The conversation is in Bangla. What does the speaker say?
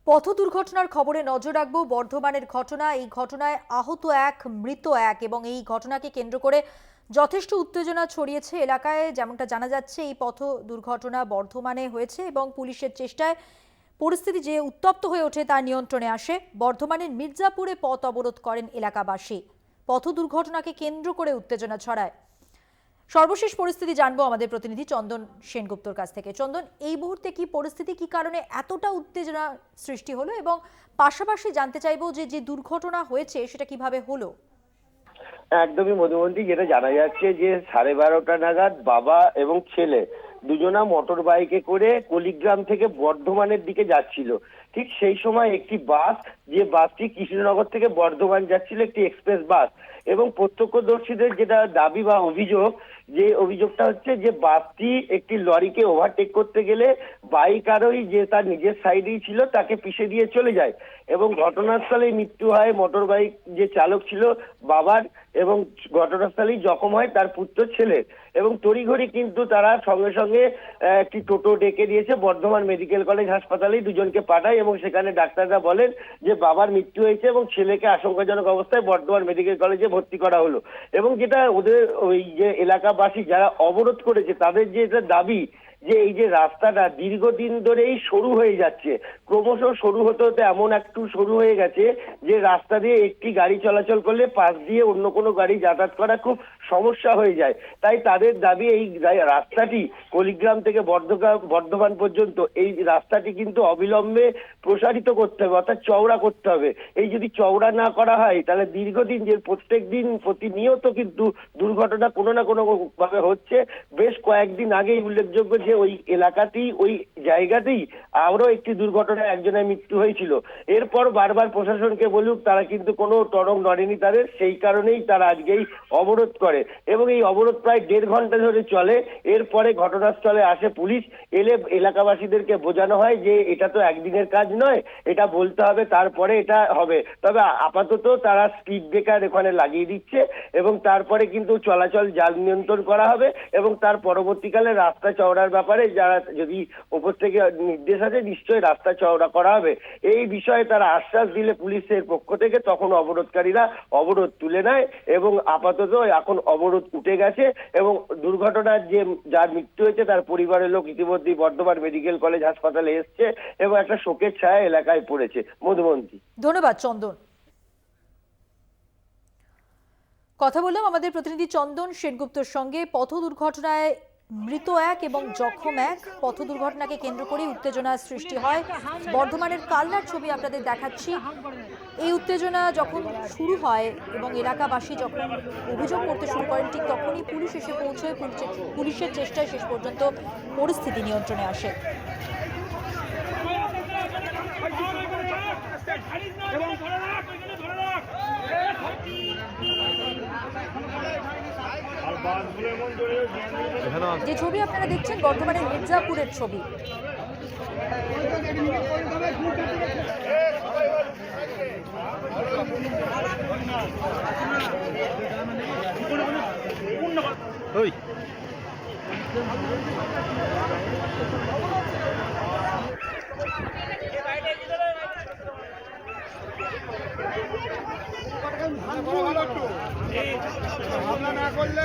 পথ দুর্ঘটনার খবরে নজর রাখবো। বর্ধমানের ঘটনা, এই ঘটনায় আহত এক, মৃত এক, এবং এই ঘটনাকে কেন্দ্র করে যথেষ্ট উত্তেজনা ছড়িয়েছে এলাকায়। যেমনটা জানা যাচ্ছে, এই পথ দুর্ঘটনা বর্ধমানে হয়েছে এবং পুলিশের চেষ্টায় পরিস্থিতি যে উত্তপ্ত হয়ে ওঠে তা নিয়ন্ত্রণে আসে। বর্ধমানের মির্জাপুরে পথ অবরোধ করেন এলাকাবাসী। পথ দুর্ঘটনাকে কেন্দ্র করে উত্তেজনা ছড়ায়। সর্বশেষ পরিস্থিতি জানবো আমাদের প্রতিনিধি চন্দন সেনগুপ্তর কাছ থেকে। চন্দন, এই মুহূর্তে কি পরিস্থিতি, কি কারণে এতটা উত্তেজনা সৃষ্টি হলো, এবং পাশাপাশি জানতে চাইবো যে যে দুর্ঘটনা হয়েছে সেটা কিভাবে হলো? একদমই মধুবন্তী, যেটা জানা যাচ্ছে যে 12:30 নাগাদ বাবা এবং ছেলে দুজনা মোটর বাইকে করে কলিগ্রাম থেকে বর্ধমানের দিকে যাচ্ছিল। ঠিক সেই সময় একটি বাস, যে বাসটি কৃষ্ণনগর থেকে বর্ধমান যাচ্ছিল, একটি এক্সপ্রেস বাস, এবং প্রত্যক্ষদর্শীদের যেটা দাবি বা অভিযোগ, যে অভিযোগটা হচ্ছে যে বাসটি একটি লরিকে ওভারটেক করতে গেলে বাইক আরোহী, যে তার নিজের সাইডেই ছিল, তাকে পিষে দিয়ে চলে যায় এবং ঘটনাস্থলে মৃত্যু হয় মোটর বাইক যে চালক ছিল বাবার, এবং ঘটনাস্থলেই জখম হয় তার পুত্র ছেলে। এবং তড়িঘড়ি কিন্তু তারা সঙ্গে সঙ্গে একটি টোটো ডেকে দিয়েছে, বর্ধমান মেডিকেল কলেজ হাসপাতালেই দুজনকে পাঠায়, এবং সেখানে ডাক্তাররা বলেন যে বাবার মৃত্যু হয়েছে এবং ছেলেকে আশঙ্কাজনক অবস্থায় বর্ধমান মেডিকেল কলেজে ভর্তি করা হলো। এবং যেটা ওদের ওই যে এলাকাবাসী যারা অবরোধ করেছে তাদের যে এটা দাবি, যে এই যে রাস্তাটা দীর্ঘদিন ধরেই সরু হয়ে যাচ্ছে, ক্রমশ সরু হতে হতে এমন একটু সরু হয়ে গেছে যে রাস্তা দিয়ে একটি গাড়ি চলাচল করলে পাশ দিয়ে অন্য কোনো গাড়ি যাতায়াত করা খুব সমস্যা হয়ে যায়। তাই তাদের দাবি এই রাস্তাটি কলিগ্রাম থেকে বর্ধমান পর্যন্ত এই রাস্তাটি কিন্তু অবিলম্বে প্রসারিত করতে হবে, অর্থাৎ চওড়া করতে হবে। এই যদি চওড়া না করা হয় তাহলে দীর্ঘদিন যে প্রত্যেক দিন প্রতিনিয়ত কিন্তু দুর্ঘটনা কোনো না কোনো ভাবে হচ্ছে। বেশ কয়েকদিন আগেই উল্লেখযোগ্য যে ওই এলাকাতেই, ওই জায়গাতেই আরো একটি দুর্ঘটনায় একজনের মৃত্যু হয়েছিল। এরপর বারবার প্রশাসনকে বলুক, তারা কিন্তু কোনো টরং নড়েনি তাদের, সেই কারণেই তারা আজকেই অবরোধ করে, এবং এই অবরোধ প্রায় 1.5 ঘন্টা ধরে চলে। এরপরে ঘটনাস্থলে আসে পুলিশ, এলে এলাকাবাসীদেরকে বোঝানো হয় যে এটা তো একদিনের কাজ নয়, এটা বলতে হবে, তারপরে এটা হবে। তবে আপাতত তারা স্পিড ব্রেকার এখানে লাগিয়ে দিচ্ছে, এবং তারপরে কিন্তু চলাচল যান নিয়ন্ত্রণ করা হবে, এবং তার পরবর্তীকালে রাস্তা চওড়ার ব্যাপারে যারা যদি উপর থেকে নির্দেশ আছে নিশ্চয়ই রাস্তা চওড়া করা হবে। এই বিষয়ে তারা আশ্বাস দিলে পুলিশের পক্ষ থেকে তখন অবরোধকারীরা অবরোধ তুলে নেয়, এবং আপাতত এখন অবরোধ উঠে গেছে। এবং দুর্ঘটনার যে যার মৃত্যু হয়েছে তার পরিবারের লোক ইতিমধ্যেই বর্ধমান মেডিকেল কলেজ হাসপাতালে এসছে, এবং একটা শোকের ছায়া এলাকায় পড়েছে। মধুবন্তী, ধন্যবাদ চন্দন। কথা বললাম আমাদের প্রতিনিধি চন্দন সেনগুপ্তর সঙ্গে। পথ দুর্ঘটনায় মৃত এক এবং জখম এক, পথ দুর্ঘটনাকে কেন্দ্র করে উত্তেজনা সৃষ্টি হয়। বর্ধমানের কালনার ছবি আপনাদের দেখাচ্ছি। এই উত্তেজনা যখন শুরু হয় এবং এলাকাবাসী যখন অভিযোগ করতে শুরু করেন, ঠিক তখনই পুলিশ এসে পৌঁছয়। পুলিশের চেষ্টায় শেষ পর্যন্ত পরিস্থিতি নিয়ন্ত্রণে আসে। যে ছবি আপনারা দেখছেন বর্ধমানের মির্জাপুরের ছবি। না করলে